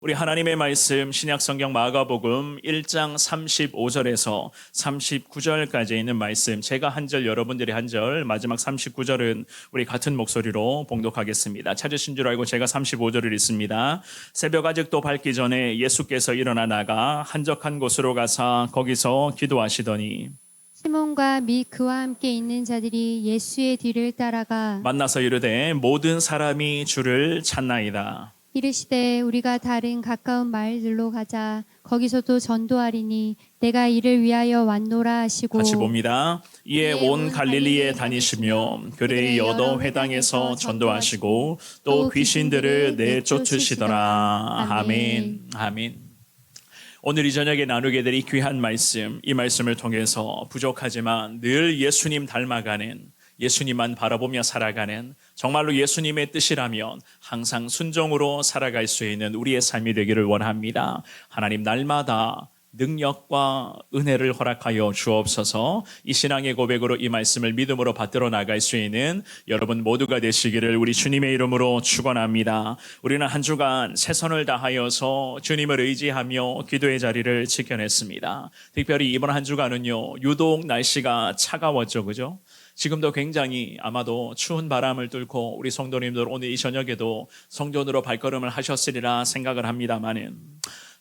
우리 하나님의 말씀 신약성경 마가복음 1장 35절에서 39절까지 있는 말씀, 제가 한 절 여러분들이 한 절, 마지막 39절은 우리 같은 목소리로 봉독하겠습니다. 찾으신 줄 알고 제가 35절을 읽습니다. 새벽 아직도 밝기 전에 예수께서 일어나 나가 한적한 곳으로 가사 거기서 기도하시더니 시몬과 및 그와 함께 있는 자들이 예수의 뒤를 따라가 만나서 이르되 모든 사람이 주를 찾나이다. 이르시되 우리가 다른 가까운 마을들로 가자. 거기서도 전도하리니 내가 이를 위하여 왔노라 하시고. 같이 봅니다. 이에 온 갈릴리에 다니시며 그의 여러 회당에서 전도하시고 또 귀신들을 내쫓으시더라. 아멘. 아멘. 오늘 이 저녁에 나누게 될 이 귀한 말씀, 이 말씀을 통해서 부족하지만 늘 예수님 닮아가는, 예수님만 바라보며 살아가는, 정말로 예수님의 뜻이라면 항상 순종으로 살아갈 수 있는 우리의 삶이 되기를 원합니다. 하나님 날마다 능력과 은혜를 허락하여 주옵소서. 이 신앙의 고백으로 이 말씀을 믿음으로 받들어 나갈 수 있는 여러분 모두가 되시기를 우리 주님의 이름으로 축원합니다. 우리는 한 주간 최선을 다하여서 주님을 의지하며 기도의 자리를 지켜냈습니다. 특별히 이번 한 주간은요, 유독 날씨가 차가웠죠, 그죠? 지금도 굉장히 아마도 추운 바람을 뚫고 우리 성도님들 오늘 이 저녁에도 성전으로 발걸음을 하셨으리라 생각을 합니다만은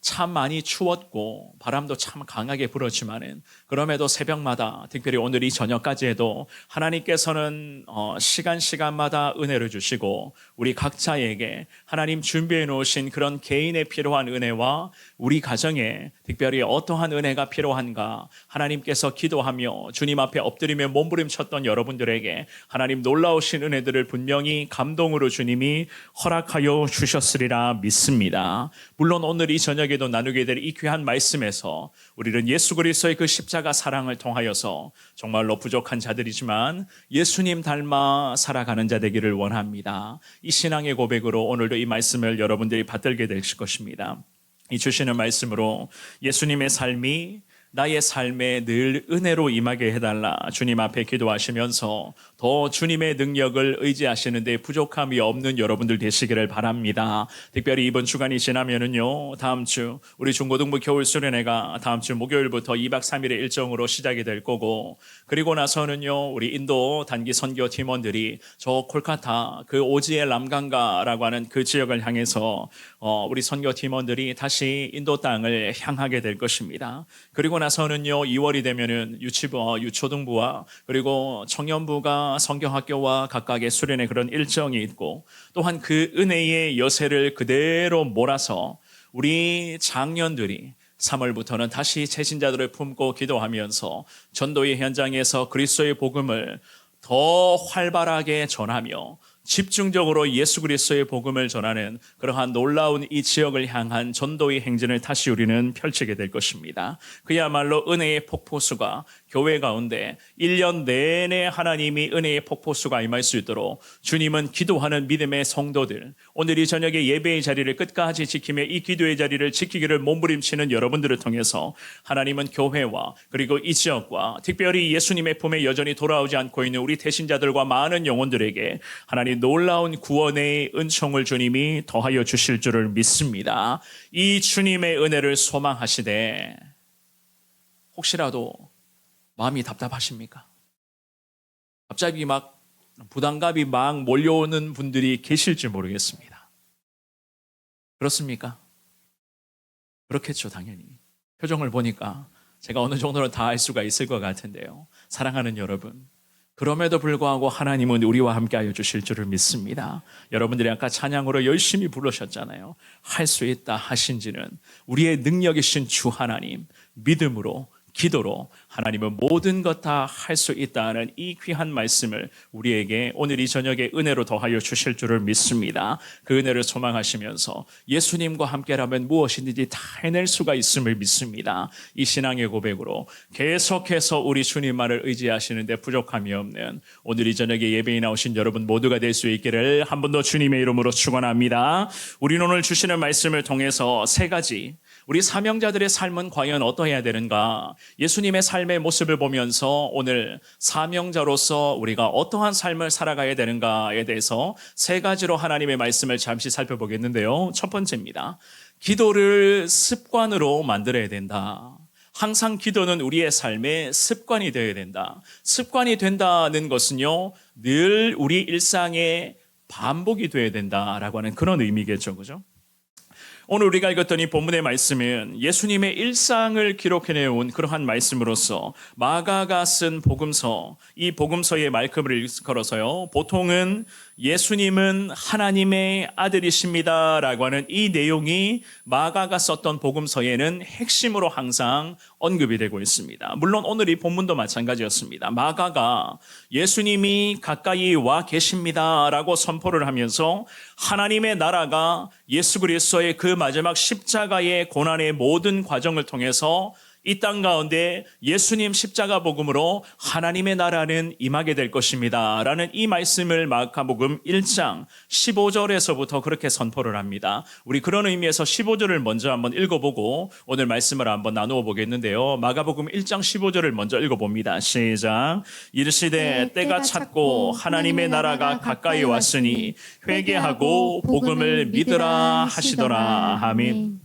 참 많이 추웠고 바람도 참 강하게 불었지만은 그럼에도 새벽마다, 특별히 오늘 이 저녁까지 해도 하나님께서는 시간마다 은혜를 주시고 우리 각자에게 하나님 준비해 놓으신 그런 개인에 필요한 은혜와 우리 가정에 특별히 어떠한 은혜가 필요한가 하나님께서 기도하며 주님 앞에 엎드리며 몸부림쳤던 여러분들에게 하나님 놀라우신 은혜들을 분명히 감동으로 주님이 허락하여 주셨으리라 믿습니다. 물론 오늘 이 저녁에도 나누게 될 이 귀한 말씀에서 우리는 예수 그리스도의 그 십자가 사랑을 통하여서 정말로 부족한 자들이지만 예수님 닮아 살아가는 자 되기를 원합니다. 이 신앙의 고백으로 오늘도 이 말씀을 여러분들이 받들게 되실 것입니다. 이 주시는 말씀으로 예수님의 삶이 나의 삶에 늘 은혜로 임하게 해달라 주님 앞에 기도하시면서 더 주님의 능력을 의지하시는데 부족함이 없는 여러분들 되시기를 바랍니다. 특별히 이번 주간이 지나면은요, 다음 주 우리 중고등부 겨울 수련회가 다음 주 목요일부터 2박 3일의 일정으로 시작이 될 거고, 그리고 나서는요 우리 인도 단기 선교 팀원들이 저 콜카타 그 오지엘 람강가라고 하는 그 지역을 향해서 우리 선교 팀원들이 다시 인도 땅을 향하게 될 것입니다. 그리고 나서는요 2월이 되면은 유치부와 유초등부와 그리고 청년부가 성경학교와 각각의 수련의 그런 일정이 있고, 또한 그 은혜의 여세를 그대로 몰아서 우리 장년들이 3월부터는 다시 재신자들을 품고 기도하면서 전도의 현장에서 그리스도의 복음을 더 활발하게 전하며 집중적으로 예수 그리스도의 복음을 전하는 그러한 놀라운 이 지역을 향한 전도의 행진을 다시 우리는 펼치게 될 것입니다. 그야말로 은혜의 폭포수가 교회 가운데 1년 내내 하나님이 은혜의 폭포수가 임할 수 있도록 주님은 기도하는 믿음의 성도들, 오늘 이 저녁에 예배의 자리를 끝까지 지키며 이 기도의 자리를 지키기를 몸부림치는 여러분들을 통해서 하나님은 교회와 그리고 이 지역과 특별히 예수님의 품에 여전히 돌아오지 않고 있는 우리 태신자들과 많은 영혼들에게 하나님 놀라운 구원의 은총을 주님이 더하여 주실 줄을 믿습니다. 이 주님의 은혜를 소망하시되 혹시라도 마음이 답답하십니까? 갑자기 막 부담감이 막 몰려오는 분들이 계실지 모르겠습니다. 그렇습니까? 그렇겠죠, 당연히. 표정을 보니까 제가 어느 정도는 다 알 수가 있을 것 같은데요. 사랑하는 여러분, 그럼에도 불구하고 하나님은 우리와 함께하여 주실 줄을 믿습니다. 여러분들이 아까 찬양으로 열심히 부르셨잖아요. 할 수 있다 하신지는 우리의 능력이신 주 하나님, 믿음으로 기도로 하나님은 모든 것 다 할 수 있다는 이 귀한 말씀을 우리에게 오늘 이 저녁에 은혜로 더하여 주실 줄을 믿습니다. 그 은혜를 소망하시면서 예수님과 함께라면 무엇이든지 다 해낼 수가 있음을 믿습니다. 이 신앙의 고백으로 계속해서 우리 주님만을 의지하시는데 부족함이 없는 오늘 이 저녁에 예배에 나오신 여러분 모두가 될 수 있기를 한 번 더 주님의 이름으로 축원합니다. 우리는 오늘 주시는 말씀을 통해서 세 가지 우리 사명자들의 삶은 과연 어떠해야 되는가? 예수님의 삶의 모습을 보면서 오늘 사명자로서 우리가 어떠한 삶을 살아가야 되는가에 대해서 세 가지로 하나님의 말씀을 잠시 살펴보겠는데요. 첫 번째입니다. 기도를 습관으로 만들어야 된다. 항상 기도는 우리의 삶의 습관이 되어야 된다. 습관이 된다는 것은요, 늘 우리 일상의 반복이 되어야 된다라고 하는 그런 의미겠죠. 그죠? 오늘 우리가 읽었던 이 본문의 말씀은 예수님의 일상을 기록해내온 그러한 말씀으로서 마가가 쓴 복음서, 이 복음서의 말씀을 걸어서요, 보통은 예수님은 하나님의 아들이십니다라고 하는 이 내용이 마가가 썼던 복음서에는 핵심으로 항상 언급이 되고 있습니다. 물론 오늘 이 본문도 마찬가지였습니다. 마가가 예수님이 가까이 와 계십니다라고 선포를 하면서 하나님의 나라가 예수 그리스도의 그 마지막 십자가의 고난의 모든 과정을 통해서 이 땅 가운데 예수님 십자가 복음으로 하나님의 나라는 임하게 될 것입니다 라는 이 말씀을 마가복음 1장 15절에서부터 그렇게 선포를 합니다. 우리 그런 의미에서 15절을 먼저 한번 읽어보고 오늘 말씀을 한번 나누어 보겠는데요. 마가복음 1장 15절을 먼저 읽어봅니다. 시작. 이르시되 때가 찼고 하나님의 나라가 가까이 왔으니 회개하고 복음을 믿으라 하시더라. 아멘.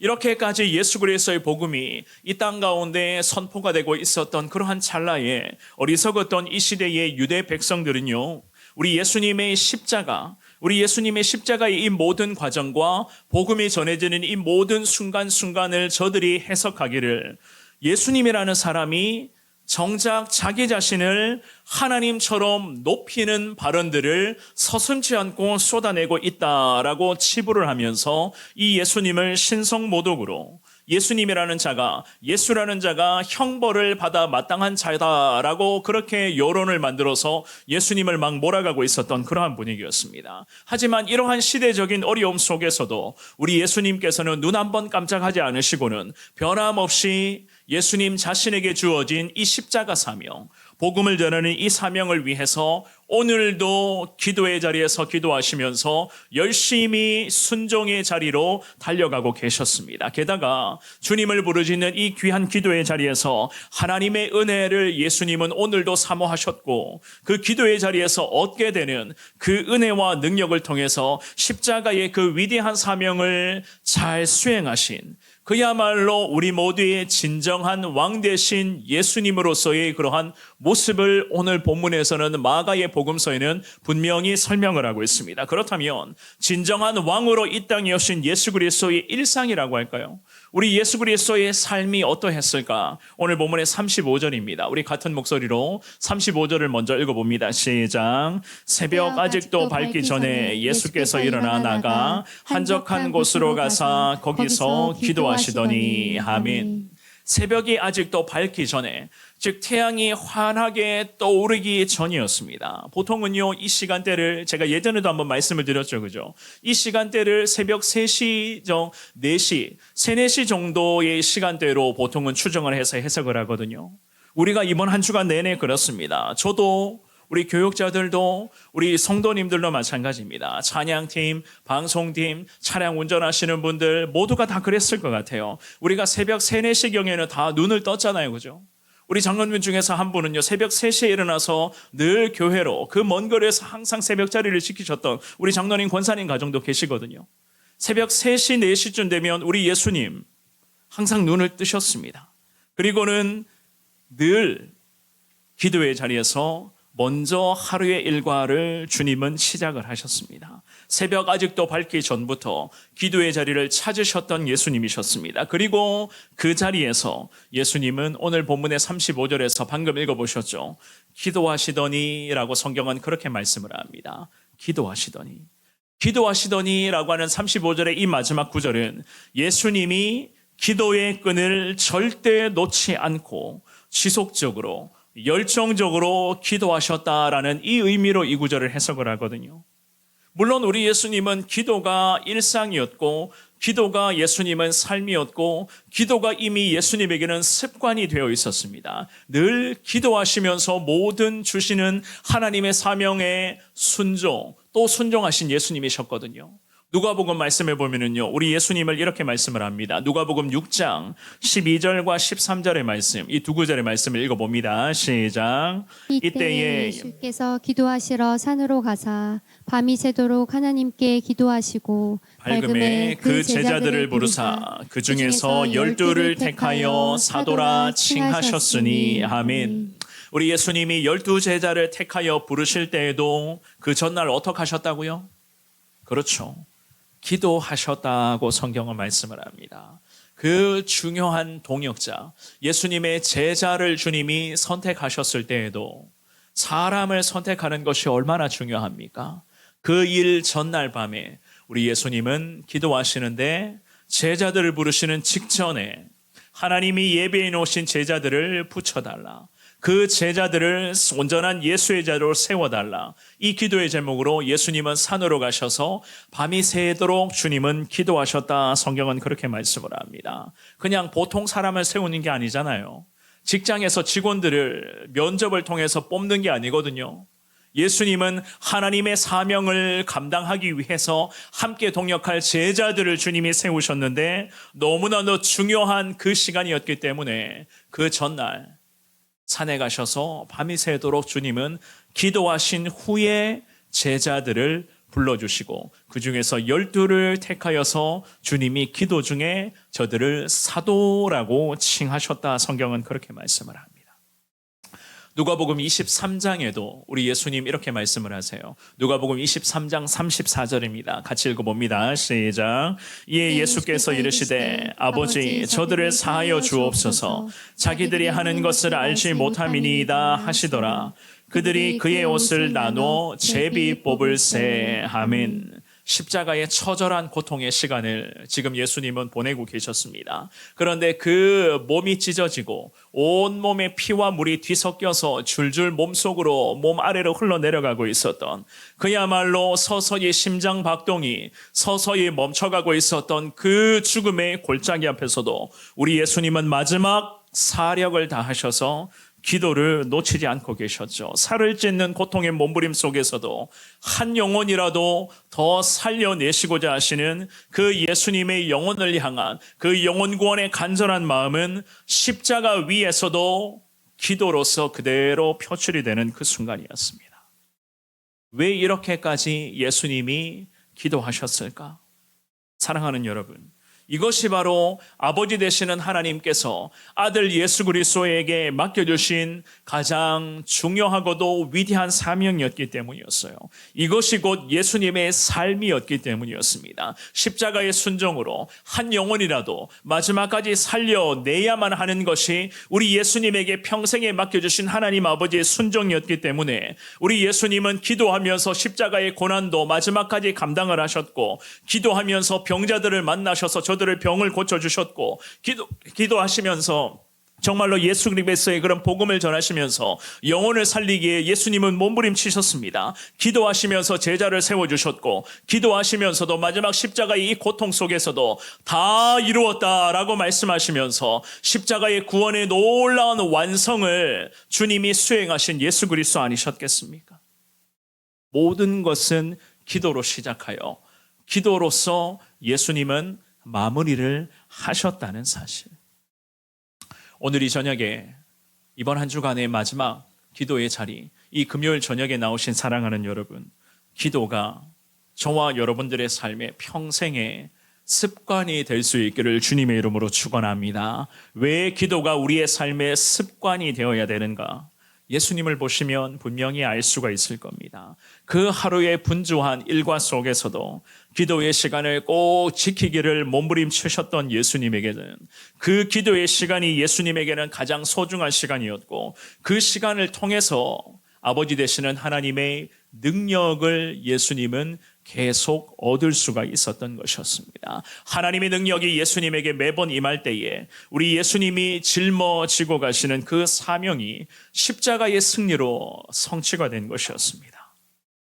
이렇게까지 예수 그리스도의 복음이 이 땅 가운데 선포가 되고 있었던 그러한 찰나에 어리석었던 이 시대의 유대 백성들은요, 우리 예수님의 십자가의 이 모든 과정과 복음이 전해지는 이 모든 순간순간을 저들이 해석하기를 예수님이라는 사람이 정작 자기 자신을 하나님처럼 높이는 발언들을 서슴지 않고 쏟아내고 있다라고 치부를 하면서 이 예수님을 신성모독으로 예수님이라는 자가, 예수라는 자가 형벌을 받아 마땅한 자다라고 그렇게 여론을 만들어서 예수님을 막 몰아가고 있었던 그러한 분위기였습니다. 하지만 이러한 시대적인 어려움 속에서도 우리 예수님께서는 눈 한 번 깜짝하지 않으시고는 변함없이 예수님 자신에게 주어진 이 십자가 사명, 복음을 전하는 이 사명을 위해서 오늘도 기도의 자리에서 기도하시면서 열심히 순종의 자리로 달려가고 계셨습니다. 게다가 주님을 부르짖는 이 귀한 기도의 자리에서 하나님의 은혜를 예수님은 오늘도 사모하셨고 그 기도의 자리에서 얻게 되는 그 은혜와 능력을 통해서 십자가의 그 위대한 사명을 잘 수행하신 그야말로 우리 모두의 진정한 왕 되신 예수님으로서의 그러한 모습을 오늘 본문에서는 마가의 복음서에는 분명히 설명을 하고 있습니다. 그렇다면 진정한 왕으로 이 땅에 오신 예수 그리스도의 일상이라고 할까요? 우리 예수 그리스도의 삶이 어떠했을까? 오늘 본문의 35절입니다. 우리 같은 목소리로 35절을 먼저 읽어봅니다. 시작. 새벽 아직도 밝기 전에 예수께서 일어나 나가 한적한 곳으로 가사 거기서 기도하시더니. 아멘. 새벽이 아직도 밝기 전에, 즉 태양이 환하게 떠오르기 전이었습니다. 보통은요, 이 시간대를 제가 예전에도 한번 말씀을 드렸죠. 그죠? 이 시간대를 새벽 3시, 4시, 3, 4시 정도의 시간대로 보통은 추정을 해서 해석을 하거든요. 우리가 이번 한 주간 내내 그렇습니다. 저도 우리 교육자들도 우리 성도님들도 마찬가지입니다. 찬양팀, 방송팀, 차량 운전하시는 분들 모두가 다 그랬을 것 같아요. 우리가 새벽 3, 4시경에는 다 눈을 떴잖아요. 그죠? 우리 장로님 중에서 한 분은요, 새벽 3시에 일어나서 늘 교회로 그 먼 거리에서 항상 새벽 자리를 지키셨던 우리 장로님, 권사님 가정도 계시거든요. 새벽 3시, 4시쯤 되면 우리 예수님 항상 눈을 뜨셨습니다. 그리고는 늘 기도의 자리에서 먼저 하루의 일과를 주님은 시작을 하셨습니다. 새벽 아직도 밝기 전부터 기도의 자리를 찾으셨던 예수님이셨습니다. 그리고 그 자리에서 예수님은 오늘 본문의 35절에서 방금 읽어보셨죠. 기도하시더니 라고 성경은 그렇게 말씀을 합니다. 기도하시더니. 기도하시더니라고 하는 35절의 이 마지막 구절은 예수님이 기도의 끈을 절대 놓지 않고 지속적으로 열정적으로 기도하셨다라는 이 의미로 이 구절을 해석을 하거든요. 물론 우리 예수님은 기도가 일상이었고 기도가 예수님은 삶이었고 기도가 이미 예수님에게는 습관이 되어 있었습니다. 늘 기도하시면서 모든 주시는 하나님의 사명에 순종, 또 순종하신 예수님이셨거든요. 누가복음 말씀해 보면은요, 우리 예수님을 이렇게 말씀을 합니다. 누가복음 6장 12절과 13절의 말씀, 이 두 구절의 말씀을 읽어봅니다. 시작. 이때에 예수께서 기도하시러 산으로 가사 밤이 새도록 하나님께 기도하시고 밝음에 그 제자들을 부르사 그 중에서 12를 택하여 사도라 칭하셨으니. 아멘. 우리 예수님이 12제자를 택하여 부르실 때에도 그 전날 어떻게 하셨다고요? 그렇죠. 기도하셨다고 성경은 말씀을 합니다. 그 중요한 동역자, 예수님의 제자를 주님이 선택하셨을 때에도 사람을 선택하는 것이 얼마나 중요합니까? 그 일 전날 밤에 우리 예수님은 기도하시는데 제자들을 부르시는 직전에 하나님이 예배해 놓으신 제자들을 붙여달라. 그 제자들을 온전한 예수의 자로 세워달라. 이 기도의 제목으로 예수님은 산으로 가셔서 밤이 새도록 주님은 기도하셨다. 성경은 그렇게 말씀을 합니다. 그냥 보통 사람을 세우는 게 아니잖아요. 직장에서 직원들을 면접을 통해서 뽑는 게 아니거든요. 예수님은 하나님의 사명을 감당하기 위해서 함께 동역할 제자들을 주님이 세우셨는데 너무나도 중요한 그 시간이었기 때문에 그 전날 산에 가셔서 밤이 새도록 주님은 기도하신 후에 제자들을 불러주시고 그 중에서 12를 택하여서 주님이 기도 중에 저들을 사도라고 칭하셨다. 성경은 그렇게 말씀을 합니다. 누가복음 23장에도 우리 예수님 이렇게 말씀을 하세요. 누가복음 23장 34절입니다. 같이 읽어봅니다. 시작. 이에 예수께서 이르시되 아버지 저들을 사하여 주옵소서. 자기들이 하는 것을 알지 못함이니이다 하시더라. 그들이 그의 옷을 나눠 제비 뽑을세. 아멘. 십자가의 처절한 고통의 시간을 지금 예수님은 보내고 계셨습니다. 그런데 그 몸이 찢어지고 온몸에 피와 물이 뒤섞여서 줄줄 몸속으로 몸 아래로 흘러내려가고 있었던 그야말로 서서히 심장 박동이 서서히 멈춰가고 있었던 그 죽음의 골짜기 앞에서도 우리 예수님은 마지막 사력을 다하셔서 기도를 놓치지 않고 계셨죠. 살을 찢는 고통의 몸부림 속에서도 한 영혼이라도 더 살려내시고자 하시는 그 예수님의 영혼을 향한 그 영혼 구원의 간절한 마음은 십자가 위에서도 기도로서 그대로 표출이 되는 그 순간이었습니다. 왜 이렇게까지 예수님이 기도하셨을까? 사랑하는 여러분, 이것이 바로 아버지 되시는 하나님께서 아들 예수 그리스도에게 맡겨주신 가장 중요하고도 위대한 사명이었기 때문이었어요. 이것이 곧 예수님의 삶이었기 때문이었습니다. 십자가의 순종으로 한 영혼이라도 마지막까지 살려내야만 하는 것이 우리 예수님에게 평생에 맡겨주신 하나님 아버지의 순종이었기 때문에 우리 예수님은 기도하면서 십자가의 고난도 마지막까지 감당을 하셨고 기도하면서 병자들을 만나셔서 저들을 병을 고쳐주셨고 기도하시면서 정말로 예수 그리스도의 그런 복음을 전하시면서 영혼을 살리기에 예수님은 몸부림치셨습니다. 기도하시면서 제자를 세워주셨고 기도하시면서도 마지막 십자가의 이 고통 속에서도 다 이루었다라고 말씀하시면서 십자가의 구원의 놀라운 완성을 주님이 수행하신 예수 그리스도 아니셨겠습니까? 모든 것은 기도로 시작하여 기도로서 예수님은 마무리를 하셨다는 사실. 오늘 이 저녁에 이번 한 주간의 마지막 기도의 자리, 이 금요일 저녁에 나오신 사랑하는 여러분, 기도가 저와 여러분들의 삶의 평생의 습관이 될 수 있기를 주님의 이름으로 축원합니다. 왜 기도가 우리의 삶의 습관이 되어야 되는가? 예수님을 보시면 분명히 알 수가 있을 겁니다. 그 하루의 분주한 일과 속에서도 기도의 시간을 꼭 지키기를 몸부림치셨던 예수님에게는 그 기도의 시간이 예수님에게는 가장 소중한 시간이었고 그 시간을 통해서 아버지 되시는 하나님의 능력을 예수님은 계속 얻을 수가 있었던 것이었습니다. 하나님의 능력이 예수님에게 매번 임할 때에 우리 예수님이 짊어지고 가시는 그 사명이 십자가의 승리로 성취가 된 것이었습니다.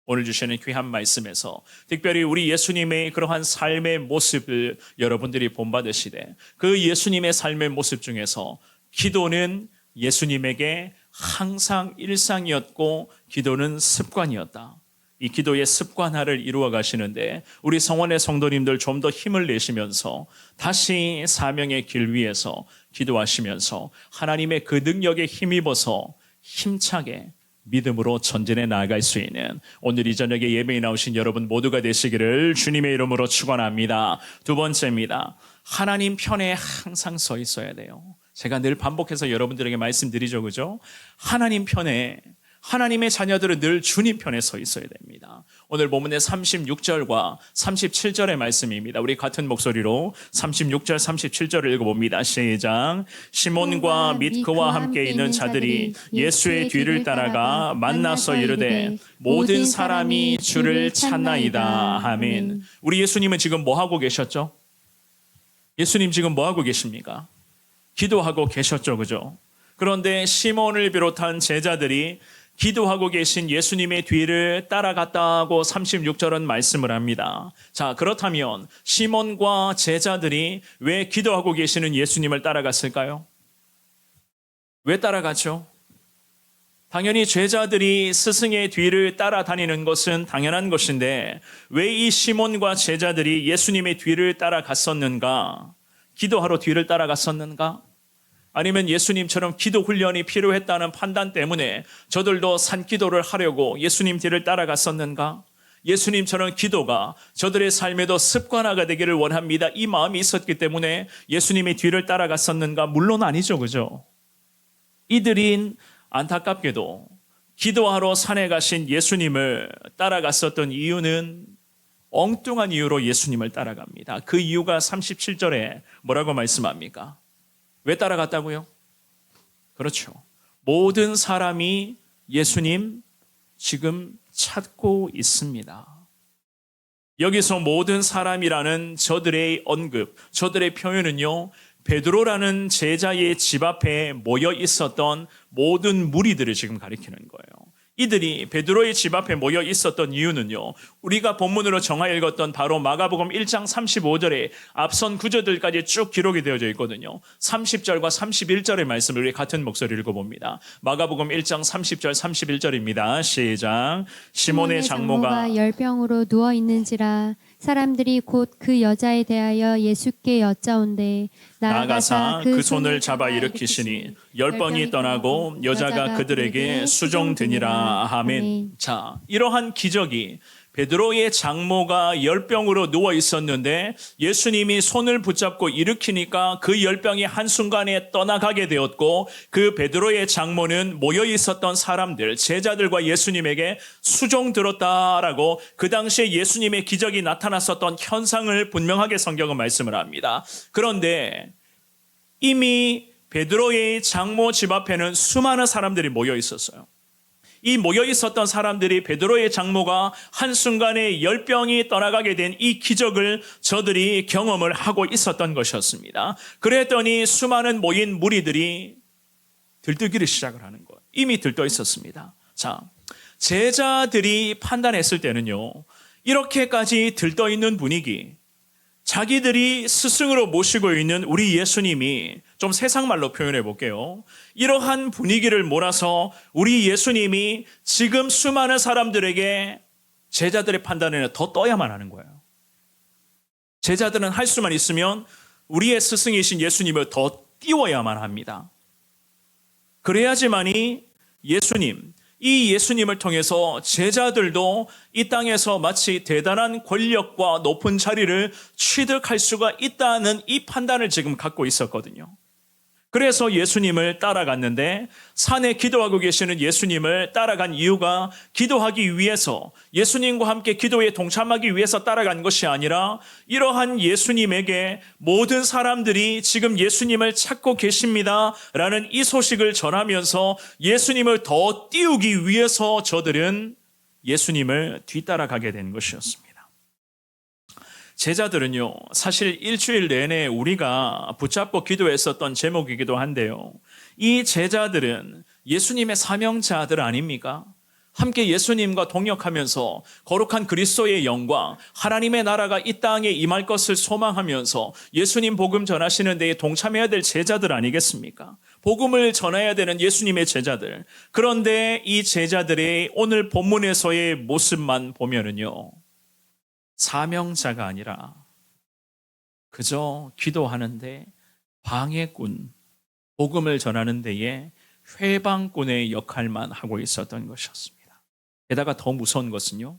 오늘 주시는 귀한 말씀에서 특별히 우리 예수님의 그러한 삶의 모습을 여러분들이 본받으시되 그 예수님의 삶의 모습 중에서 기도는 예수님에게 항상 일상이었고 기도는 습관이었다. 이 기도의 습관화를 이루어 가시는데 우리 성원의 성도님들 좀 더 힘을 내시면서 다시 사명의 길 위에서 기도하시면서 하나님의 그 능력에 힘입어서 힘차게 믿음으로 전진해 나아갈 수 있는 오늘 이 저녁에 예배에 나오신 여러분 모두가 되시기를 주님의 이름으로 축원합니다. 두 번째입니다. 하나님 편에 항상 서 있어야 돼요. 제가 늘 반복해서 여러분들에게 말씀드리죠, 그죠? 하나님 편에, 하나님의 자녀들은 늘 주님 편에 서 있어야 됩니다. 오늘 본문의 36절과 37절의 말씀입니다. 우리 같은 목소리로 36절, 37절을 읽어봅니다. 시작. 시몬과 및 그와 함께 있는 자들이 예수의 뒤를 따라가 만나서 이르되 모든 사람이 주를 찾나이다. 아멘. 우리 예수님은 지금 뭐 하고 계셨죠? 예수님 지금 뭐 하고 계십니까? 기도하고 계셨죠, 그죠? 그런데 시몬을 비롯한 제자들이 기도하고 계신 예수님의 뒤를 따라갔다고 36절은 말씀을 합니다. 자, 그렇다면 시몬과 제자들이 왜 기도하고 계시는 예수님을 따라갔을까요? 왜 따라갔죠? 당연히 제자들이 스승의 뒤를 따라다니는 것은 당연한 것인데 왜 이 시몬과 제자들이 예수님의 뒤를 따라갔었는가? 기도하러 뒤를 따라갔었는가? 아니면 예수님처럼 기도 훈련이 필요했다는 판단 때문에 저들도 산기도를 하려고 예수님 뒤를 따라갔었는가? 예수님처럼 기도가 저들의 삶에도 습관화가 되기를 원합니다. 이 마음이 있었기 때문에 예수님의 뒤를 따라갔었는가? 물론 아니죠, 그죠? 이들인 안타깝게도 기도하러 산에 가신 예수님을 따라갔었던 이유는 엉뚱한 이유로 예수님을 따라갑니다. 그 이유가 37절에 뭐라고 말씀합니까? 왜 따라갔다고요? 그렇죠. 모든 사람이 예수님 지금 찾고 있습니다. 여기서 모든 사람이라는 저들의 언급, 저들의 표현은요, 베드로라는 제자의 집 앞에 모여 있었던 모든 무리들을 지금 가리키는 거예요. 이들이 베드로의 집 앞에 모여 있었던 이유는요, 우리가 본문으로 정하 읽었던 바로 마가복음 1장 35절에 앞선 구절들까지 쭉 기록이 되어져 있거든요. 30절과 31절의 말씀을 우리 같은 목소리를 읽어봅니다. 마가복음 1장 30절 31절입니다. 시작. 시몬의 장모가 열병으로 누워 있는지라 사람들이 곧 그 여자에 대하여 예수께 여짜온대 나아가사 그 손을 잡아 일으키시니 열병이 떠나고 여자가 그들에게 수종드니라. 아멘. 자, 이러한 기적이 베드로의 장모가 열병으로 누워 있었는데 예수님이 손을 붙잡고 일으키니까 그 열병이 한순간에 떠나가게 되었고 그 베드로의 장모는 모여 있었던 사람들, 제자들과 예수님에게 수종들었다라고 그 당시에 예수님의 기적이 나타났었던 현상을 분명하게 성경은 말씀을 합니다. 그런데 이미 베드로의 장모 집 앞에는 수많은 사람들이 모여 있었어요. 이 모여 있었던 사람들이 베드로의 장모가 한순간에 열병이 떠나가게 된 이 기적을 저들이 경험을 하고 있었던 것이었습니다. 그랬더니 수많은 모인 무리들이 들뜨기를 시작을 하는 거예요. 이미 들떠 있었습니다. 자, 제자들이 판단했을 때는요, 이렇게까지 들떠 있는 분위기, 자기들이 스승으로 모시고 있는 우리 예수님이, 좀 세상 말로 표현해 볼게요. 이러한 분위기를 몰아서 우리 예수님이 지금 수많은 사람들에게 제자들의 판단에는 더 떠야만 하는 거예요. 제자들은 할 수만 있으면 우리의 스승이신 예수님을 더 띄워야만 합니다. 그래야지만이 예수님, 이 예수님을 통해서 제자들도 이 땅에서 마치 대단한 권력과 높은 자리를 취득할 수가 있다는 이 판단을 지금 갖고 있었거든요. 그래서 예수님을 따라갔는데 산에 기도하고 계시는 예수님을 따라간 이유가 기도하기 위해서, 예수님과 함께 기도에 동참하기 위해서 따라간 것이 아니라 이러한 예수님에게 모든 사람들이 지금 예수님을 찾고 계십니다 라는 이 소식을 전하면서 예수님을 더 띄우기 위해서 저들은 예수님을 뒤따라가게 된 것이었습니다. 제자들은요, 사실 일주일 내내 우리가 붙잡고 기도했었던 제목이기도 한데요, 이 제자들은 예수님의 사명자들 아닙니까? 함께 예수님과 동역하면서 거룩한 그리스도의 영광, 하나님의 나라가 이 땅에 임할 것을 소망하면서 예수님 복음 전하시는 데에 동참해야 될 제자들 아니겠습니까? 복음을 전해야 되는 예수님의 제자들. 그런데 이 제자들의 오늘 본문에서의 모습만 보면은요, 사명자가 아니라 그저 기도하는데 방해꾼, 복음을 전하는 데에 회방꾼의 역할만 하고 있었던 것이었습니다. 게다가 더 무서운 것은요,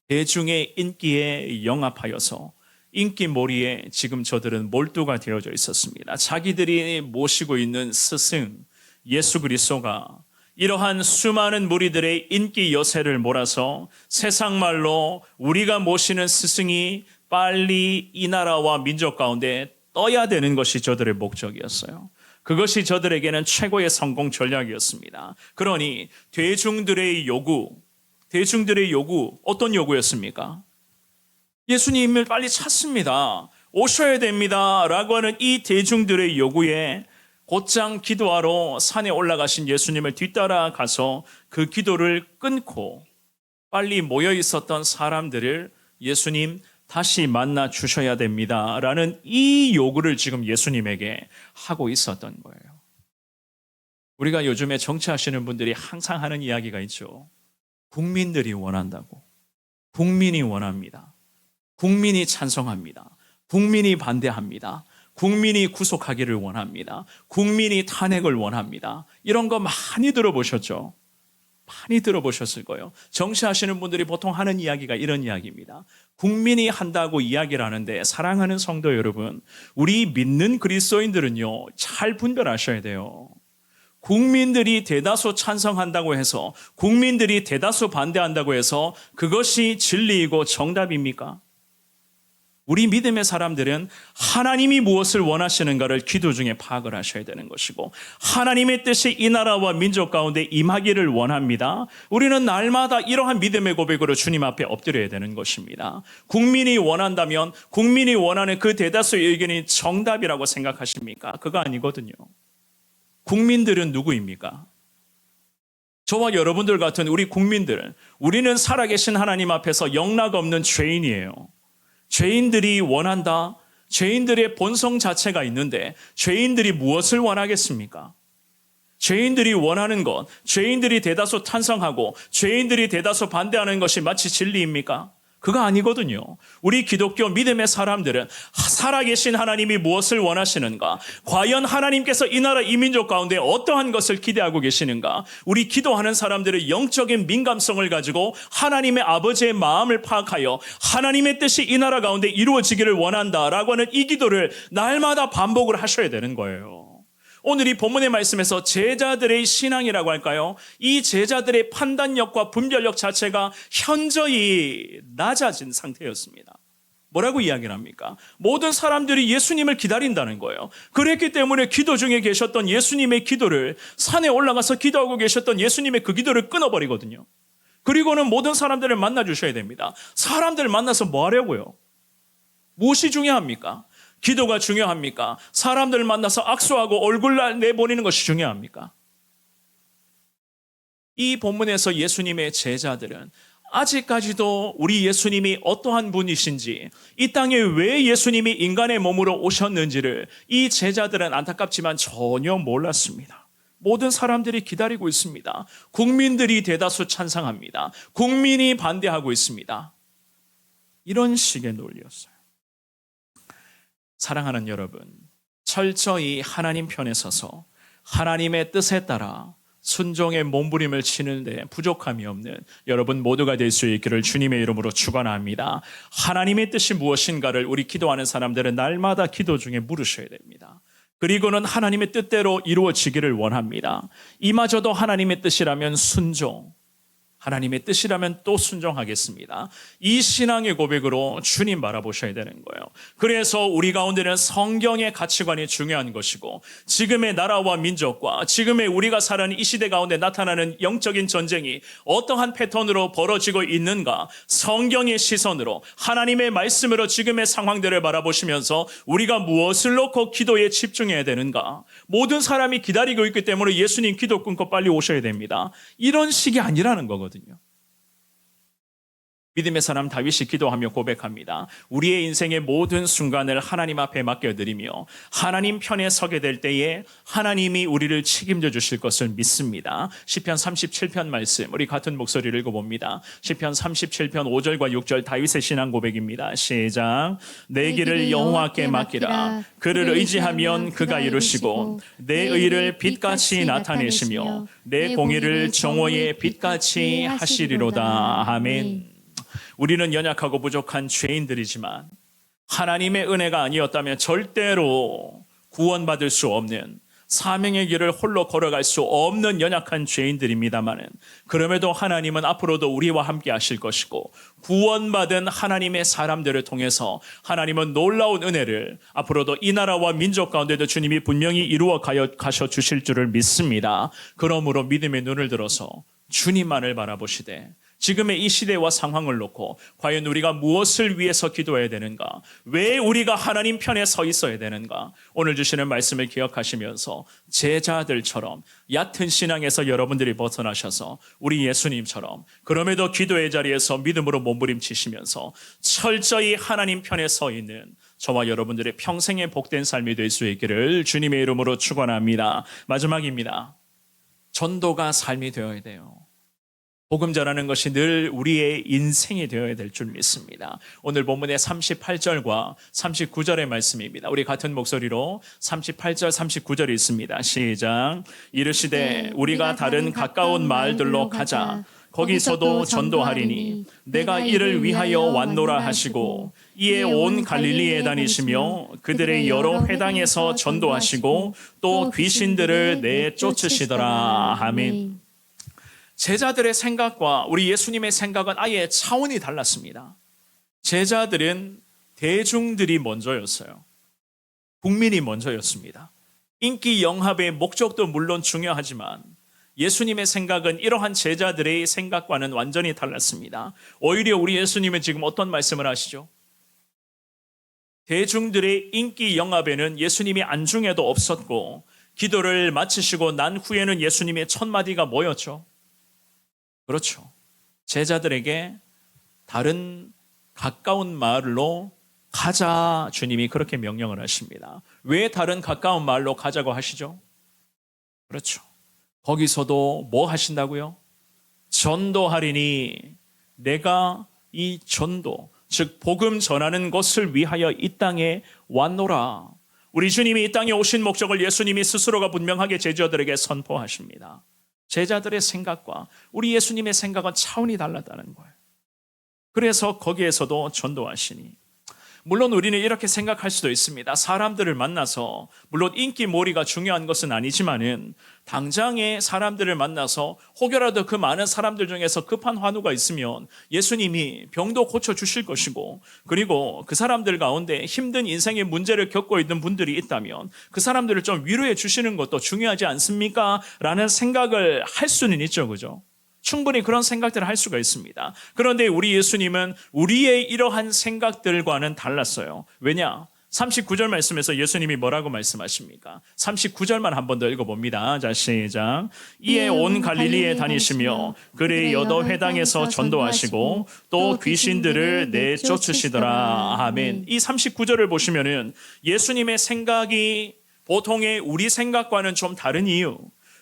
대중의 인기에 영합하여서 인기몰이에 지금 저들은 몰두가 되어져 있었습니다. 자기들이 모시고 있는 스승 예수 그리스도가 이러한 수많은 무리들의 인기 여세를 몰아서 세상 말로 우리가 모시는 스승이 빨리 이 나라와 민족 가운데 떠야 되는 것이 저들의 목적이었어요. 그것이 저들에게는 최고의 성공 전략이었습니다. 그러니 대중들의 요구, 어떤 요구였습니까? 예수님을 빨리 찾습니다. 오셔야 됩니다. 라고 하는 이 대중들의 요구에 곧장 기도하러 산에 올라가신 예수님을 뒤따라가서 그 기도를 끊고 빨리 모여 있었던 사람들을 예수님 다시 만나 주셔야 됩니다. 라는 이 요구를 지금 예수님에게 하고 있었던 거예요. 우리가 요즘에 정치하시는 분들이 항상 하는 이야기가 있죠. 국민들이 원한다고. 국민이 원합니다. 국민이 찬성합니다. 국민이 반대합니다. 국민이 구속하기를 원합니다. 국민이 탄핵을 원합니다. 이런 거 많이 들어보셨죠? 많이 들어보셨을 거예요. 정치하시는 분들이 보통 하는 이야기가 이런 이야기입니다. 국민이 한다고 이야기를 하는데 사랑하는 성도 여러분, 우리 믿는 그리스도인들은요, 잘 분별하셔야 돼요. 국민들이 대다수 찬성한다고 해서, 국민들이 대다수 반대한다고 해서 그것이 진리이고 정답입니까? 우리 믿음의 사람들은 하나님이 무엇을 원하시는가를 기도 중에 파악을 하셔야 되는 것이고, 하나님의 뜻이 이 나라와 민족 가운데 임하기를 원합니다. 우리는 날마다 이러한 믿음의 고백으로 주님 앞에 엎드려야 되는 것입니다. 국민이 원한다면 국민이 원하는 그 대다수의 의견이 정답이라고 생각하십니까? 그거 아니거든요. 국민들은 누구입니까? 저와 여러분들 같은 우리 국민들, 우리는 살아계신 하나님 앞에서 영락 없는 죄인이에요. 죄인들이 원한다. 죄인들의 본성 자체가 있는데 죄인들이 무엇을 원하겠습니까? 죄인들이 원하는 것, 죄인들이 대다수 찬성하고 죄인들이 대다수 반대하는 것이 마치 진리입니까? 그거 아니거든요. 우리 기독교 믿음의 사람들은 살아계신 하나님이 무엇을 원하시는가? 과연 하나님께서 이 나라 이 민족 가운데 어떠한 것을 기대하고 계시는가? 우리 기도하는 사람들의 영적인 민감성을 가지고 하나님의 아버지의 마음을 파악하여 하나님의 뜻이 이 나라 가운데 이루어지기를 원한다라고 하는 이 기도를 날마다 반복을 하셔야 되는 거예요. 오늘 이 본문의 말씀에서 제자들의 신앙이라고 할까요? 이 제자들의 판단력과 분별력 자체가 현저히 낮아진 상태였습니다. 뭐라고 이야기를 합니까? 모든 사람들이 예수님을 기다린다는 거예요. 그랬기 때문에 기도 중에 계셨던 예수님의 기도를, 산에 올라가서 기도하고 계셨던 예수님의 그 기도를 끊어버리거든요. 그리고는 모든 사람들을 만나 주셔야 됩니다. 사람들을 만나서 뭐 하려고요? 무엇이 중요합니까? 기도가 중요합니까? 사람들 만나서 악수하고 얼굴 내보내는 것이 중요합니까? 이 본문에서 예수님의 제자들은 아직까지도 우리 예수님이 어떠한 분이신지, 이 땅에 왜 예수님이 인간의 몸으로 오셨는지를 이 제자들은 안타깝지만 전혀 몰랐습니다. 모든 사람들이 기다리고 있습니다. 국민들이 대다수 찬성합니다. 국민이 반대하고 있습니다. 이런 식의 논리였어요. 사랑하는 여러분, 철저히 하나님 편에 서서 하나님의 뜻에 따라 순종의 몸부림을 치는데 부족함이 없는 여러분 모두가 될 수 있기를 주님의 이름으로 축원합니다. 하나님의 뜻이 무엇인가를 우리 기도하는 사람들은 날마다 기도 중에 물으셔야 됩니다. 그리고는 하나님의 뜻대로 이루어지기를 원합니다. 이마저도 하나님의 뜻이라면 순종, 하나님의 뜻이라면 또 순종하겠습니다. 이 신앙의 고백으로 주님 바라보셔야 되는 거예요. 그래서 우리 가운데는 성경의 가치관이 중요한 것이고, 지금의 나라와 민족과 지금의 우리가 살아가는 이 시대 가운데 나타나는 영적인 전쟁이 어떠한 패턴으로 벌어지고 있는가, 성경의 시선으로 하나님의 말씀으로 지금의 상황들을 바라보시면서 우리가 무엇을 놓고 기도에 집중해야 되는가. 모든 사람이 기다리고 있기 때문에 예수님 기도 끊고 빨리 오셔야 됩니다. 이런 식이 아니라는 거거든요. 거거든요. 믿음의 사람 다윗이 기도하며 고백합니다. 우리의 인생의 모든 순간을 하나님 앞에 맡겨드리며 하나님 편에 서게 될 때에 하나님이 우리를 책임져 주실 것을 믿습니다. 시편 37편 말씀 우리 같은 목소리를 읽어봅니다. 시편 37편 5절과 6절 다윗의 신앙 고백입니다. 시작. 내 길을 여호와께 맡기라. 그를 의지하면 그가 이루시고 내 의를 빛같이 나타내시며 내 공의를 정오의 빛같이 하시리로다. 아멘. 우리는 연약하고 부족한 죄인들이지만 하나님의 은혜가 아니었다면 절대로 구원받을 수 없는 사명의 길을 홀로 걸어갈 수 없는 연약한 죄인들입니다마는 그럼에도 하나님은 앞으로도 우리와 함께 하실 것이고 구원받은 하나님의 사람들을 통해서 하나님은 놀라운 은혜를 앞으로도 이 나라와 민족 가운데도 주님이 분명히 이루어 가셔 주실 줄을 믿습니다. 그러므로 믿음의 눈을 들어서 주님만을 바라보시되 지금의 이 시대와 상황을 놓고 과연 우리가 무엇을 위해서 기도해야 되는가? 왜 우리가 하나님 편에 서 있어야 되는가? 오늘 주시는 말씀을 기억하시면서 제자들처럼 얕은 신앙에서 여러분들이 벗어나셔서 우리 예수님처럼 그럼에도 기도의 자리에서 믿음으로 몸부림치시면서 철저히 하나님 편에 서 있는 저와 여러분들의 평생의 복된 삶이 될 수 있기를 주님의 이름으로 축원합니다. 마지막입니다. 전도가 삶이 되어야 돼요. 복음 전하는 것이 늘 우리의 인생이 되어야 될 줄 믿습니다. 오늘 본문의 38절과 39절의 말씀입니다. 우리 같은 목소리로 38절, 39절이 있습니다. 시작. 이르시되 우리가 다른 가까운 마을들로 가자. 거기서도 전도하리니 내가 이를 위하여 왔노라 하시고 이에 온 갈릴리에 다니시며 그들의 여러 회당에서 전도하시고 또 귀신들을 내쫓으시더라. 아멘. 제자들의 생각과 우리 예수님의 생각은 아예 차원이 달랐습니다. 제자들은 대중들이 먼저였어요. 국민이 먼저였습니다. 인기 영합의 목적도 물론 중요하지만 예수님의 생각은 이러한 제자들의 생각과는 완전히 달랐습니다. 오히려 우리 예수님은 지금 어떤 말씀을 하시죠? 대중들의 인기 영합에는 예수님이 안중에도 없었고 기도를 마치시고 난 후에는 예수님의 첫 마디가 뭐였죠? 그렇죠. 제자들에게 다른 가까운 마을로 가자 주님이 그렇게 명령을 하십니다. 왜 다른 가까운 마을로 가자고 하시죠? 그렇죠. 거기서도 뭐 하신다고요? 전도하리니 내가 이 전도, 즉 복음 전하는 것을 위하여 이 땅에 왔노라. 우리 주님이 이 땅에 오신 목적을 예수님이 스스로가 분명하게 제자들에게 선포하십니다. 제자들의 생각과 우리 예수님의 생각은 차원이 달랐다는 거예요. 그래서 거기에서도 전도하시니 물론 우리는 이렇게 생각할 수도 있습니다. 사람들을 만나서 물론 인기몰이가 중요한 것은 아니지만은 당장에 사람들을 만나서 혹여라도 그 많은 사람들 중에서 급한 환우가 있으면 예수님이 병도 고쳐주실 것이고 그리고 그 사람들 가운데 힘든 인생의 문제를 겪고 있는 분들이 있다면 그 사람들을 좀 위로해 주시는 것도 중요하지 않습니까? 라는 생각을 할 수는 있죠. 그죠? 충분히 그런 생각들을 할 수가 있습니다. 그런데 우리 예수님은 우리의 이러한 생각들과는 달랐어요. 왜냐? 39절 말씀에서 예수님이 뭐라고 말씀하십니까? 39절만 한 번 더 읽어봅니다. 자, 시작. 이에 온 갈릴리에 다니시며 그의 여러 회당에서 전도하시고 또 귀신들을 내쫓으시더라. 아멘. 이 39절을 보시면은 예수님의 생각이 보통의 우리 생각과는 좀 다른 이유,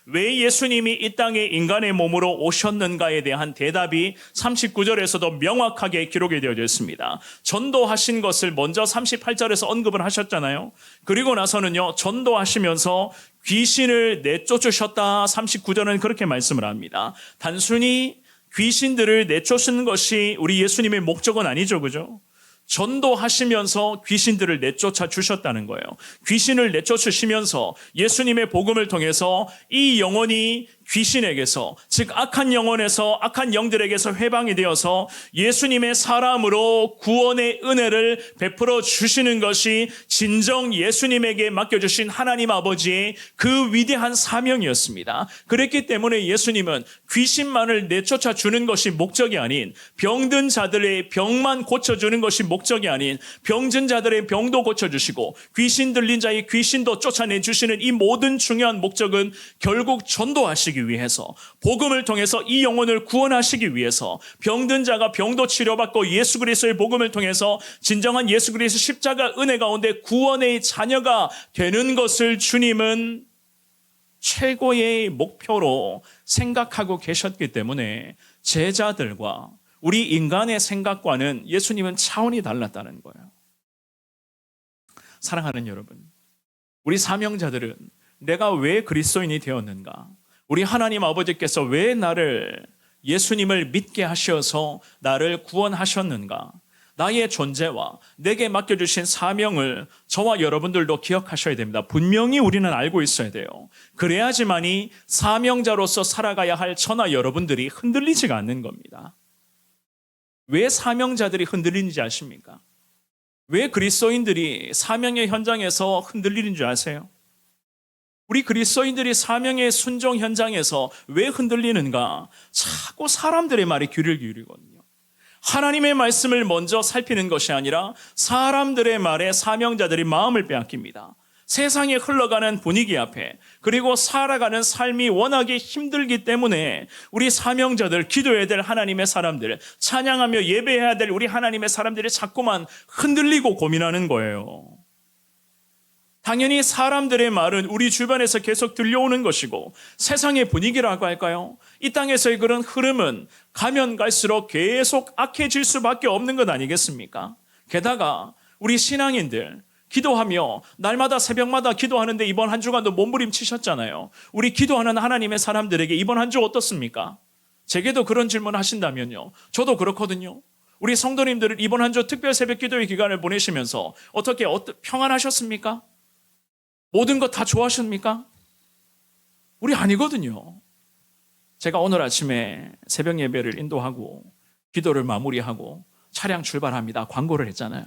왜 예수님이 이 땅에 인간의 몸으로 오셨는가에 대한 대답이 39절에서도 명확하게 기록이 되어져 있습니다. 전도하신 것을 먼저 38절에서 언급을 하셨잖아요. 그리고 나서는요, 전도하시면서 귀신을 내쫓으셨다. 39절은 그렇게 말씀을 합니다. 단순히 귀신들을 내쫓는 것이 우리 예수님의 목적은 아니죠. 그죠? 전도하시면서 귀신들을 내쫓아 주셨다는 거예요. 귀신을 내쫓으시면서 예수님의 복음을 통해서 이 영혼이 귀신에게서, 즉 악한 영혼에서 악한 영들에게서 해방이 되어서 예수님의 사람으로 구원의 은혜를 베풀어 주시는 것이 진정 예수님에게 맡겨주신 하나님 아버지의 그 위대한 사명이었습니다. 그랬기 때문에 예수님은 귀신만을 내쫓아 주는 것이 목적이 아닌, 병든 자들의 병만 고쳐주는 것이 목적이 아닌, 병든 자들의 병도 고쳐주시고 귀신 들린 자의 귀신도 쫓아내주시는 이 모든 중요한 목적은 결국 전도하시기 구원하시기 위해서, 복음을 통해서 이 영혼을 구원하시기 위해서, 병든 자가 병도 치료받고 예수 그리스도의 복음을 통해서 진정한 예수 그리스도 십자가 은혜 가운데 구원의 자녀가 되는 것을 주님은 최고의 목표로 생각하고 계셨기 때문에 제자들과 우리 인간의 생각과는 예수님은 차원이 달랐다는 거예요. 사랑하는 여러분, 우리 사명자들은 내가 왜 그리스도인이 되었는가? 우리 하나님 아버지께서 왜 나를 예수님을 믿게 하셔서 나를 구원하셨는가? 나의 존재와 내게 맡겨주신 사명을 저와 여러분들도 기억하셔야 됩니다. 분명히 우리는 알고 있어야 돼요. 그래야지만이 사명자로서 살아가야 할 저나 여러분들이 흔들리지가 않는 겁니다. 왜 사명자들이 흔들리는지 아십니까? 왜 그리스도인들이 사명의 현장에서 흔들리는 줄 아세요? 우리 그리스도인들이 사명의 순종 현장에서 왜 흔들리는가? 자꾸 사람들의 말에 귀를 기울이거든요. 하나님의 말씀을 먼저 살피는 것이 아니라 사람들의 말에 사명자들이 마음을 빼앗깁니다. 세상에 흘러가는 분위기 앞에, 그리고 살아가는 삶이 워낙에 힘들기 때문에 우리 사명자들, 기도해야 될 하나님의 사람들, 찬양하며 예배해야 될 우리 하나님의 사람들이 자꾸만 흔들리고 고민하는 거예요. 당연히 사람들의 말은 우리 주변에서 계속 들려오는 것이고 세상의 분위기라고 할까요? 이 땅에서의 그런 흐름은 가면 갈수록 계속 악해질 수밖에 없는 것 아니겠습니까? 게다가 우리 신앙인들 기도하며 날마다 새벽마다 기도하는데 이번 한 주간도 몸부림치셨잖아요. 우리 기도하는 하나님의 사람들에게 이번 한 주 어떻습니까? 제게도 그런 질문 하신다면요. 저도 그렇거든요. 우리 성도님들은 이번 한 주 특별 새벽 기도의 기간을 보내시면서 어떻게 평안하셨습니까? 모든 것 다 좋아하십니까? 우리 아니거든요. 제가 오늘 아침에 새벽 예배를 인도하고 기도를 마무리하고 차량 출발합니다. 광고를 했잖아요.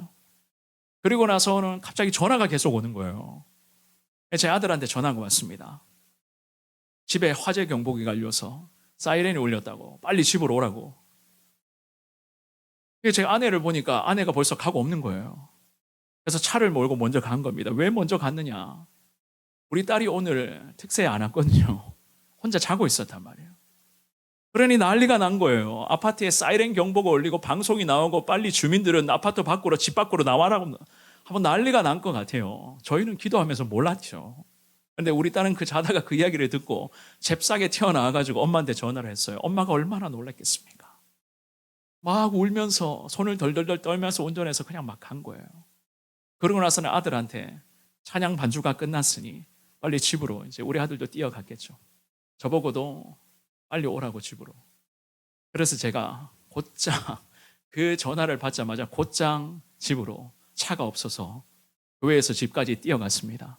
그리고 나서는 갑자기 전화가 계속 오는 거예요. 제 아들한테 전화가 왔습니다. 집에 화재 경보기 걸려서 사이렌이 울렸다고 빨리 집으로 오라고. 제 아내를 보니까 아내가 벌써 가고 없는 거예요. 그래서 차를 몰고 먼저 간 겁니다. 왜 먼저 갔느냐? 우리 딸이 오늘 특세에 안 왔거든요. 혼자 자고 있었단 말이에요. 그러니 난리가 난 거예요. 아파트에 사이렌 경보가 울리고 방송이 나오고 빨리 주민들은 아파트 밖으로, 집 밖으로 나와라고 한번 난리가 난 것 같아요. 저희는 기도하면서 몰랐죠. 그런데 우리 딸은 자다가 그 이야기를 듣고 잽싸게 튀어나와가지고 엄마한테 전화를 했어요. 엄마가 얼마나 놀랐겠습니까? 막 울면서 손을 덜덜덜 떨면서 운전해서 그냥 막 간 거예요. 그러고 나서는 아들한테 찬양 반주가 끝났으니 빨리 집으로, 이제 우리 아들도 뛰어갔겠죠. 저보고도 빨리 오라고 집으로. 그래서 제가 곧장 그 전화를 받자마자 곧장 집으로, 차가 없어서 교회에서 집까지 뛰어갔습니다.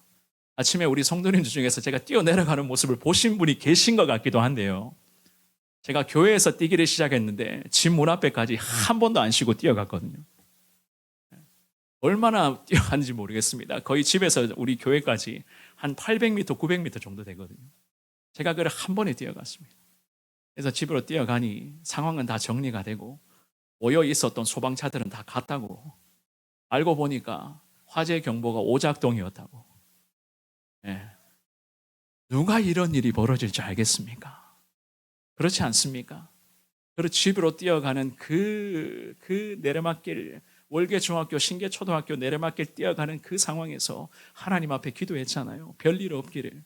아침에 우리 성도님들 중에서 제가 뛰어내려가는 모습을 보신 분이 계신 것 같기도 한데요. 제가 교회에서 뛰기를 시작했는데 집 문 앞에까지 한 번도 안 쉬고 뛰어갔거든요. 얼마나 뛰어갔는지 모르겠습니다. 거의 집에서 우리 교회까지 한 800m, 900m 정도 되거든요. 제가 그걸 한 번에 뛰어갔습니다. 그래서 집으로 뛰어가니 상황은 다 정리가 되고 모여 있었던 소방차들은 다 갔다고. 알고 보니까 화재 경보가 오작동이었다고. 네. 누가 이런 일이 벌어질 줄 알겠습니까? 그렇지 않습니까? 그리고 집으로 뛰어가는 그 내려막길, 월계중학교, 신계초등학교 내려막길 뛰어가는 그 상황에서 하나님 앞에 기도했잖아요. 별일 없기를.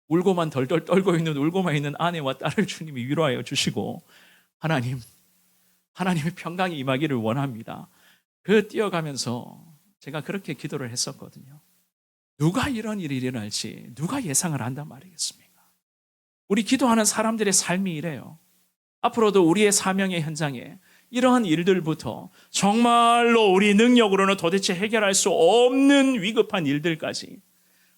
울고만 덜덜 떨고 있는, 울고만 있는 아내와 딸을 주님이 위로하여 주시고, 하나님의 평강이 임하기를 원합니다. 그 뛰어가면서 제가 그렇게 기도를 했었거든요. 누가 이런 일이 일어날지 누가 예상을 한단 말이겠습니까? 우리 기도하는 사람들의 삶이 이래요. 앞으로도 우리의 사명의 현장에 이러한 일들부터 정말로 우리 능력으로는 도대체 해결할 수 없는 위급한 일들까지,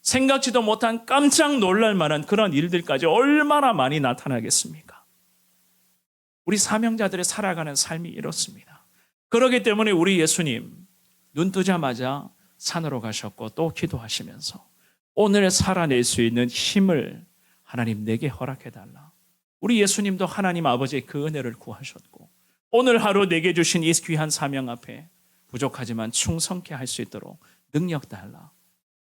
생각지도 못한 깜짝 놀랄 만한 그런 일들까지 얼마나 많이 나타나겠습니까? 우리 사명자들의 살아가는 삶이 이렇습니다. 그렇기 때문에 우리 예수님 눈 뜨자마자 산으로 가셨고 또 기도하시면서 오늘 살아낼 수 있는 힘을 하나님 내게 허락해달라. 우리 예수님도 하나님 아버지의 그 은혜를 구하셨고 오늘 하루 내게 주신 이 귀한 사명 앞에 부족하지만 충성케 할 수 있도록 능력 달라.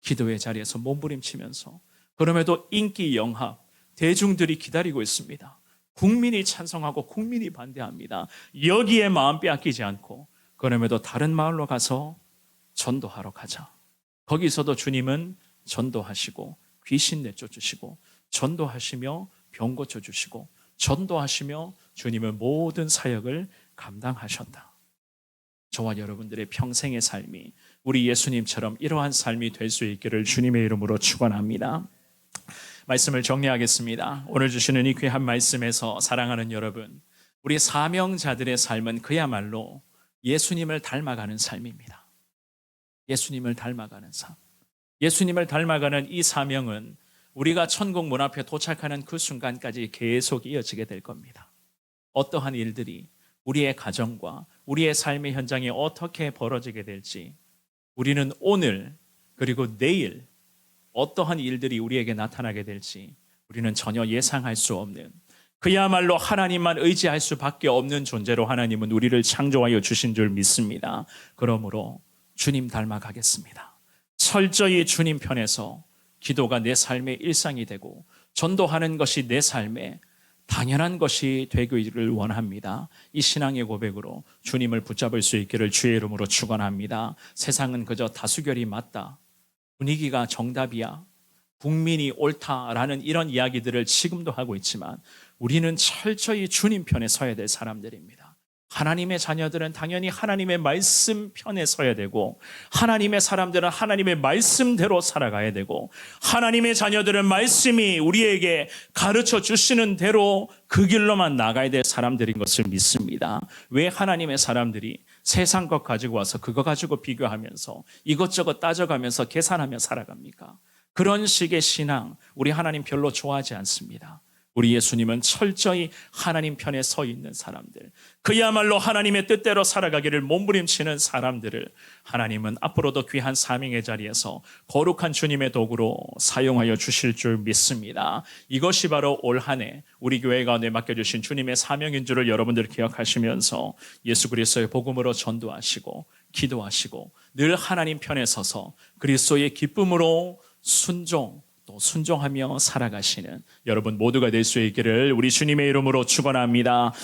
기도의 자리에서 몸부림치면서 그럼에도 인기 영합, 대중들이 기다리고 있습니다. 국민이 찬성하고 국민이 반대합니다. 여기에 마음 빼앗기지 않고 그럼에도 다른 마을로 가서 전도하러 가자. 거기서도 주님은 전도하시고 귀신 내쫓으시고 전도하시며 병 고쳐주시고 전도하시며 주님은 모든 사역을 감당하셨다. 저와 여러분들의 평생의 삶이 우리 예수님처럼 이러한 삶이 될 수 있기를 주님의 이름으로 축원합니다. 말씀을 정리하겠습니다. 오늘 주시는 이 귀한 말씀에서 사랑하는 여러분, 우리 사명자들의 삶은 그야말로 예수님을 닮아가는 삶입니다. 예수님을 닮아가는 삶. 예수님을 닮아가는 이 사명은 우리가 천국 문 앞에 도착하는 그 순간까지 계속 이어지게 될 겁니다. 어떠한 일들이 우리의 가정과 우리의 삶의 현장에 어떻게 벌어지게 될지 우리는 오늘 그리고 내일 어떠한 일들이 우리에게 나타나게 될지 우리는 전혀 예상할 수 없는, 그야말로 하나님만 의지할 수밖에 없는 존재로 하나님은 우리를 창조하여 주신 줄 믿습니다. 그러므로 주님 닮아가겠습니다. 철저히 주님 편에서 기도가 내 삶의 일상이 되고 전도하는 것이 내 삶의 당연한 것이 되기를 원합니다. 이 신앙의 고백으로 주님을 붙잡을 수 있기를 주의 이름으로 축원합니다. 세상은 그저 다수결이 맞다, 분위기가 정답이야, 국민이 옳다라는 이런 이야기들을 지금도 하고 있지만 우리는 철저히 주님 편에 서야 될 사람들입니다. 하나님의 자녀들은 당연히 하나님의 말씀 편에 서야 되고, 하나님의 사람들은 하나님의 말씀대로 살아가야 되고, 하나님의 자녀들은 말씀이 우리에게 가르쳐 주시는 대로 그 길로만 나가야 될 사람들인 것을 믿습니다. 왜 하나님의 사람들이 세상 것 가지고 와서 그거 가지고 비교하면서 이것저것 따져가면서 계산하며 살아갑니까? 그런 식의 신앙 우리 하나님 별로 좋아하지 않습니다. 우리 예수님은 철저히 하나님 편에 서 있는 사람들, 그야말로 하나님의 뜻대로 살아가기를 몸부림치는 사람들을 하나님은 앞으로도 귀한 사명의 자리에서 거룩한 주님의 도구로 사용하여 주실 줄 믿습니다. 이것이 바로 올 한 해 우리 교회 가운데 맡겨주신 주님의 사명인 줄을 여러분들 기억하시면서 예수 그리스도의 복음으로 전도하시고 기도하시고 늘 하나님 편에 서서 그리스도의 기쁨으로 또 순종하며 살아가시는 여러분 모두가 될 수 있기를 우리 주님의 이름으로 축원합니다.